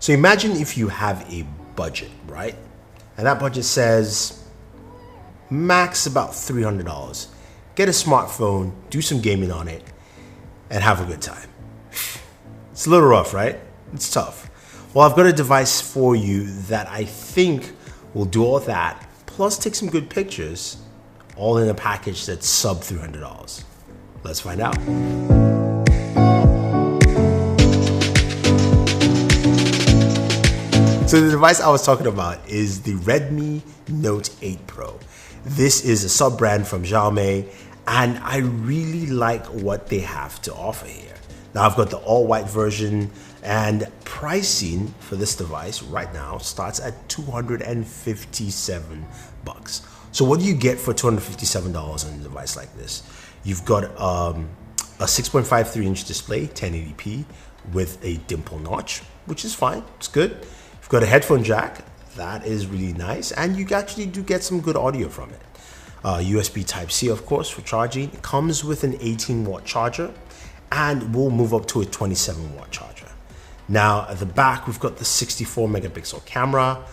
So imagine if you have a budget, right? And that budget says max about $300. Get a smartphone, do some gaming on it, and have a good time. It's a little rough, right? It's tough. Well, I've got a device for you that I think will do all that, plus take some good pictures, all in a package that's sub $300. Let's find out. So the device I was talking about is the Redmi Note 8 Pro. This is a sub-brand from Xiaomi, and I really like what they have to offer here. Now I've got the all-white version, and pricing for this device right now starts at $257. So what do you get for $257 on a device like this? You've got a 6.53-inch display, 1080p, with a dimple notch, which is fine, it's good. You've got a headphone jack, that is really nice, and you actually do get some good audio from it. USB Type-C, of course, for charging. It comes with an 18-watt charger, and we'll move up to a 27-watt charger. Now, at the back, we've got the 64-megapixel camera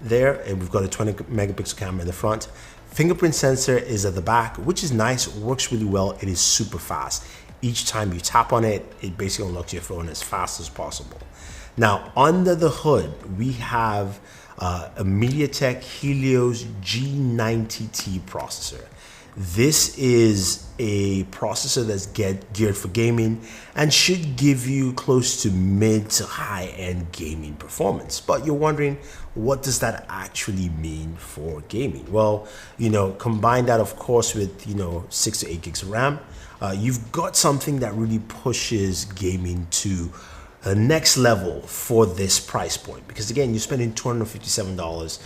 there, and we've got a 20-megapixel camera in the front. Fingerprint sensor is at the back, which is nice, works really well. It is super fast. Each time you tap on it, it basically unlocks your phone as fast as possible. Now, under the hood, we have a MediaTek Helios G90T processor. This is a processor that's geared for gaming and should give you close to mid to high-end gaming performance. But you're wondering, what does that actually mean for gaming? Well, combine that, of course, with 6 to 8 gigs of RAM. You've got something that really pushes gaming to the next level for this price point, because again, you're spending $257,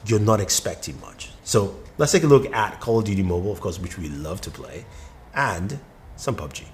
you're not expecting much. So let's take a look at Call of Duty Mobile, of course, which we love to play, and some PUBG.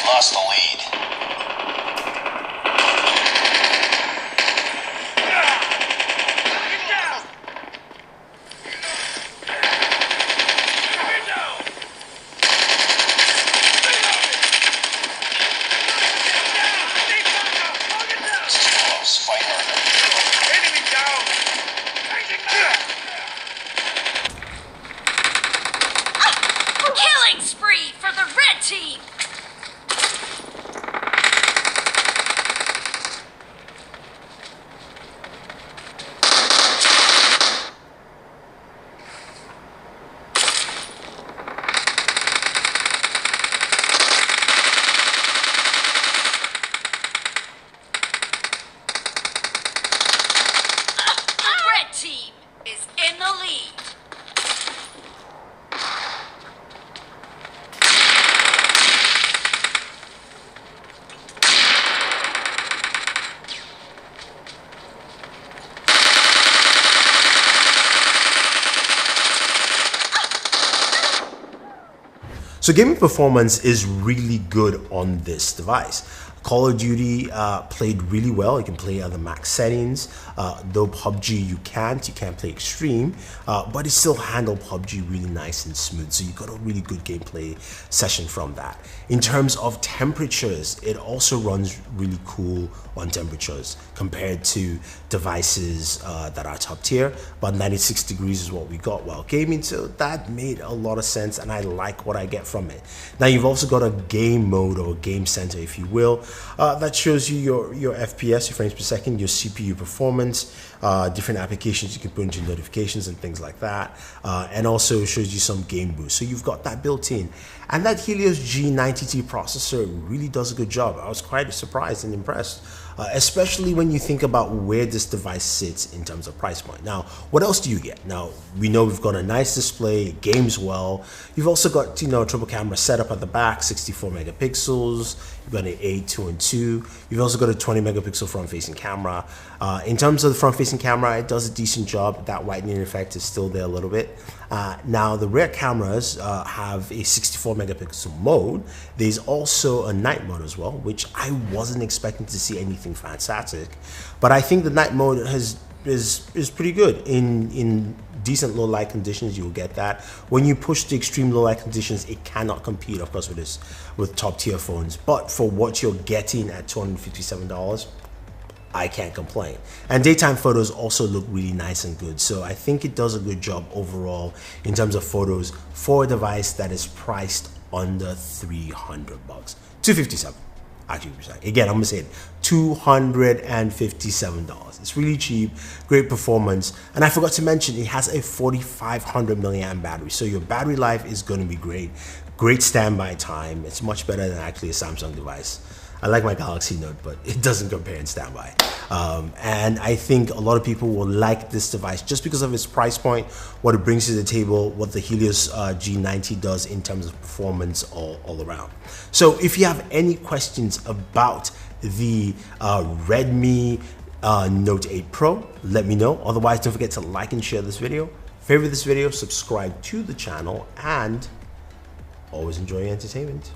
Lost the lead. Killing spree for the red team! The red team is in the lead. So gaming performance is really good on this device. Call of Duty played really well. You can play at the max settings. Though PUBG you can't play extreme, but it still handled PUBG really nice and smooth. So you got a really good gameplay session from that. In terms of temperatures, it also runs really cool on temperatures compared to devices that are top tier. But 96 degrees is what we got while gaming, so that made a lot of sense, and I like what I get from it. Now you've also got a game mode or game center, if you will, that shows you your FPS, your frames per second, your CPU performance, different applications you can put into notifications and things like that, and also shows you some game boost. So you've got that built in. And that Helios G90T processor really does a good job. I was quite surprised and impressed, especially when you think about where this device sits in terms of price point. Now, what else do you get? Now, we know we've got a nice display, it games well. You've also got, a triple camera setup at the back, 64 megapixels. You've got an 8, 2, and 2. You've also got a 20 megapixel front-facing camera. In terms of the front-facing camera, it does a decent job. That whitening effect is still there a little bit. Now, the rear cameras have a 64 megapixel mode. There's also a night mode as well, which I wasn't expecting to see anything fantastic. But I think the night mode is pretty good. In decent low light conditions, you'll get that. When you push the extreme low light conditions, it cannot compete, of course, with top tier phones. But for what you're getting at $257, I can't complain. And daytime photos also look really nice and good. So I think it does a good job overall in terms of photos for a device that is priced under $300. $257. Actually, again, I'm gonna say it, $257. It's really cheap, great performance, and I forgot to mention it has a 4,500 milliamp battery, so your battery life is going to be great. Great standby time. It's much better than actually a Samsung device. I like my Galaxy Note, but it doesn't compare in standby. And I think a lot of people will like this device just because of its price point, what it brings to the table, what the Helios G90 does in terms of performance all around. So if you have any questions about the Redmi Note 8 Pro, let me know. Otherwise, don't forget to like and share this video, favorite this video, subscribe to the channel, and always enjoy your entertainment.